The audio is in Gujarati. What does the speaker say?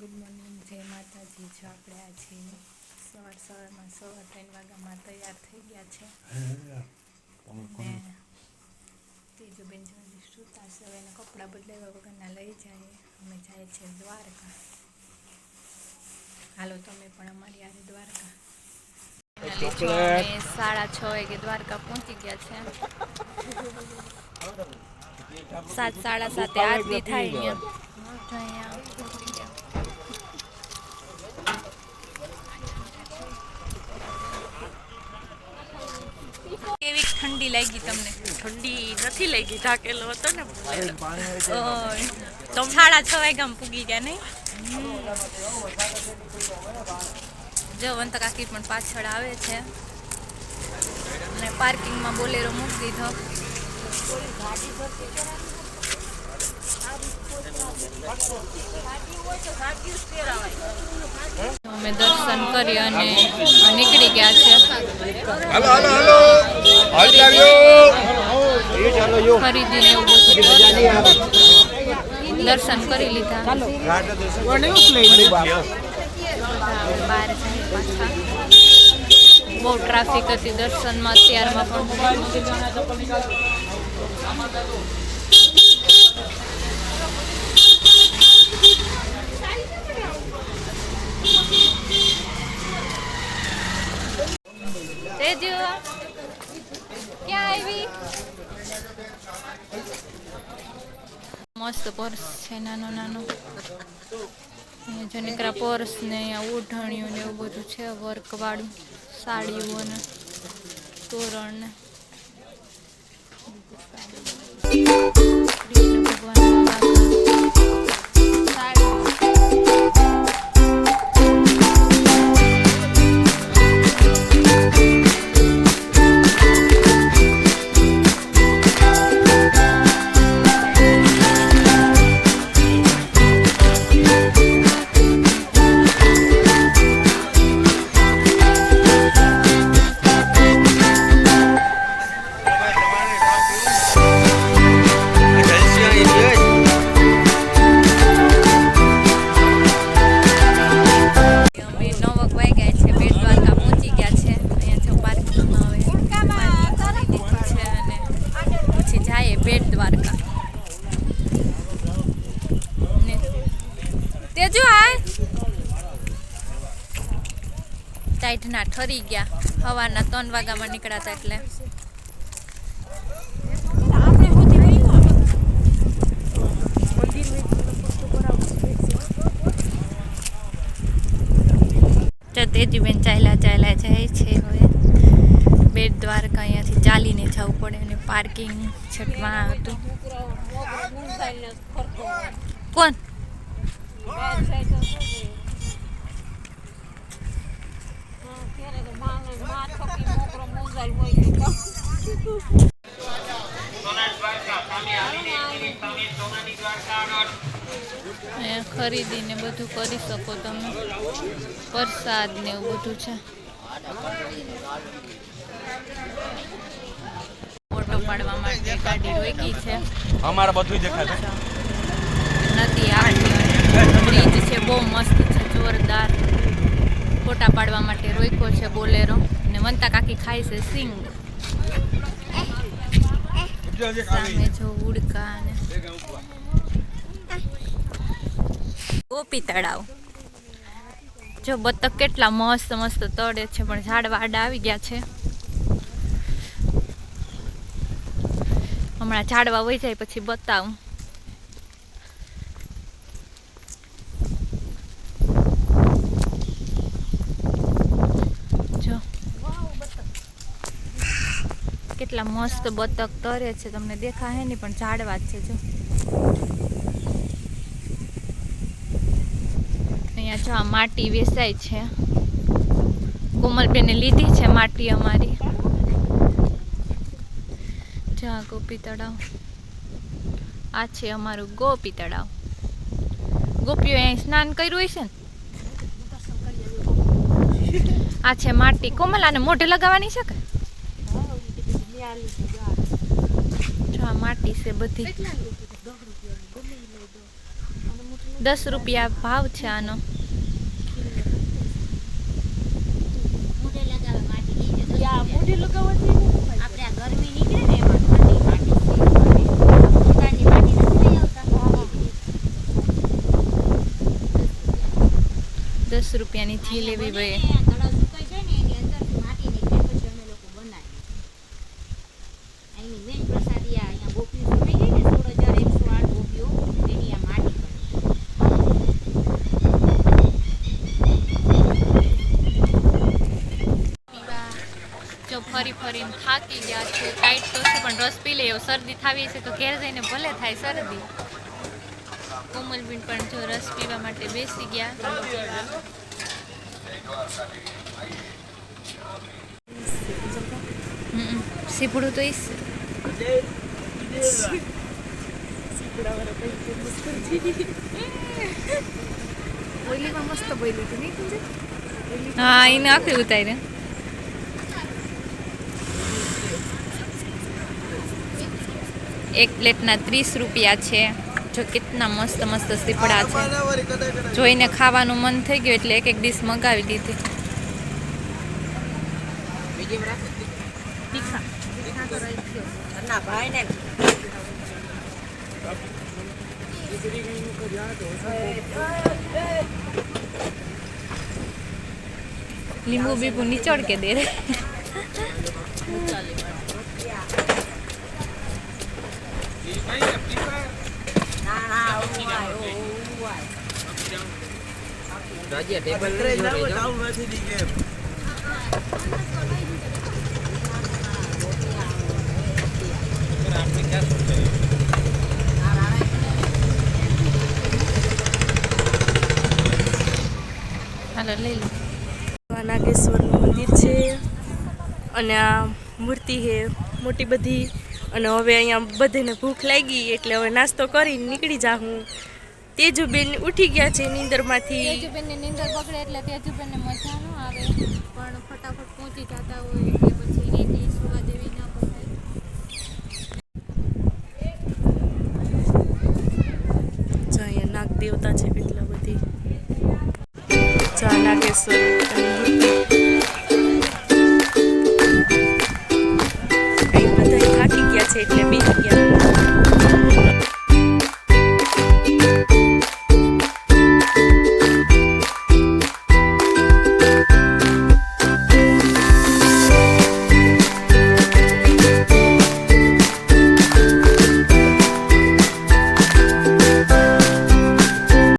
ગુડ મોર્નિંગ, જય માતાજી. જો આપણે આજે સવારમાં 3:15 વાગ્યામાં તૈયાર થઈ ગયા છે અને તેજુબેન જલ્દી સૂતા છે. હવે એના કપડાં બદલાવ્યા વગરના લઈ જાય. અમે જાય છે દ્વારકા. હાલો તમે પણ અમારી યારે દ્વારકા. અમે 6:30 વાગે દ્વારકા પહોંચી ગયા છે. 7, 7:30 આરતી થાય અહીંયા. કેવી ઠંડી લાગી તમને? ઠંડી નથી લાગી, ઢાકેલો હતો ને. 6:30 વાગ્યામાં પૂગી ગયા નહીં? જો વંત કાકી પણ પાછળ આવે છે અને પાર્કિંગમાં બોલેરો મૂકી દીધો. અમે દર્શન કરી અને નીકળી ગયા છે. ખરીદીને એવું બધું દર્શન કરી લીધા. બહાર જઈ પાછા બહુ ટ્રાફિક હતી દર્શનમાં અત્યારમાં પણ. તેજુ ક્યાં આવી? મસ્ત પર્સ છે નાનો નાનો. અહીંયા જો નીકળા પર્સ ને અહીંયા ઓઢણીઓ ને એવું બધું છે વર્ક વાળું, સાડીઓ ને તોરણ ને કૃષ્ણ ભગવાન ટાઈટના ઠરી ગયા. સવારના 3 વાગ્યામાં નીકળ્યા એટલે તેજીબેન ચાલ્યા જાય છે. હવે બેટ દ્વારકા અહીંયાથી ચાલીને જવું પડે અને પાર્કિંગ છટમાં હતું. કોણ ખરીદીને બધું કરી શકો તમે. પ્રસાદ ને એવું બધું છે. ફોટો પાડવા માટે ગાડી રોકી છે. અમારે બધું દેખાય છે. નદી આવી બ્રિજ છે, બહુ મસ્ત છે, જોરદાર. ફોટા પાડવા માટે રોક્યો છે બોલેરો. ને વંતા કાકી ખાય છે સિંગ. સામે જો ઉડકા ને ગોપી તળાવ. જો બતક કેટલા મસ્ત મસ્ત તળે છે, પણ ઝાડવા આડા આવી ગયા છે. હમણાં ઝાડવા વહી જાય પછી બતાવું. જો કેટલા મસ્ત બતક તરે છે, તમને દેખાય નહીં પણ ઝાડવા જ છે. જો અહીંયા જો આ માટી વેચાય છે. કોમલબેને લીધી છે માટી અમારી. જો આ ગોપી તળાવ. આ છે અમારું ગોપી તળાવ. ગોપીઓ અહીં સ્નાન કર્યું હોય છે ને. આ છે માટી. કોમલ આને મોઢે લગાવવાની છે કે? જો આ માટી છે બધી. 10 રૂપિયા ભાવ છે આનો. મોઢે લગાવે માટી લઈ જાય. યા મોઢે લગાવવાથી આપણે આ ગરમી નીકળે ને એમાં ઠંડી માટી પોતાની માટી નથી લઈ આવતા. 10 રૂપિયાની થી લેવી ભાઈ. તળાવ સુકાઈ જાય ને એની અંદરથી માટી નીકળે પછી અમે લોકો બનાવીએ. અહીંની મેન પ્રસાદી આ અહીંયા ગોપીઓ સુકાઈ ગઈ ને 16,108 ગોપીઓ એની આ માટી બને. જો ફરી ફરીને થાકી ગયા છે, ટાઈટ તો છે પણ રસ પી લે. શરદી થાવી છે તો ઘેર જઈને ભલે થાય શરદી. કોમલબેન પણ જો રસ પીવા માટે બેસી ગયા. સીપડું તો ઈસ ઓલીમાં મસ્ત બોલી હતી નહીં તુંજે? હા એને આખરી ઉતારી. એક પ્લેટના 30 રૂપિયા છે. જો કેટલા મસ્ત મસ્ત સીપડા છે. જોઈને ખાવાનું મન થઈ ગયું એટલે એક ડીશ મગાવી દીધી. લીંબુ બીબુ નીચોડ કે દે રે. હાલો લઈ લો. નાગેશ્વરનું મંદિર છે અને આ મૂર્તિ છે મોટી બધી. અને હવે અહીંયા બધાને ભૂખ લાગી એટલે હવે નાસ્તો કરીને નીકળી જા. હું તેજુબેન ઉઠી ગયા છે નીંદરમાંથી. તેજુબેનને નીંદર પકડે એટલે તેજુબેનને મજા ન આવે પણ ફટાફટ પહોંચી જતા હોય એટલે પછી રેતી સુવા દેવી ના પડાય. અહીંયા નાગ દેવતા છે કેટલા બધી. નાગેશ્વર બધા થાકી ગયા છે એટલે બેસી ગયા.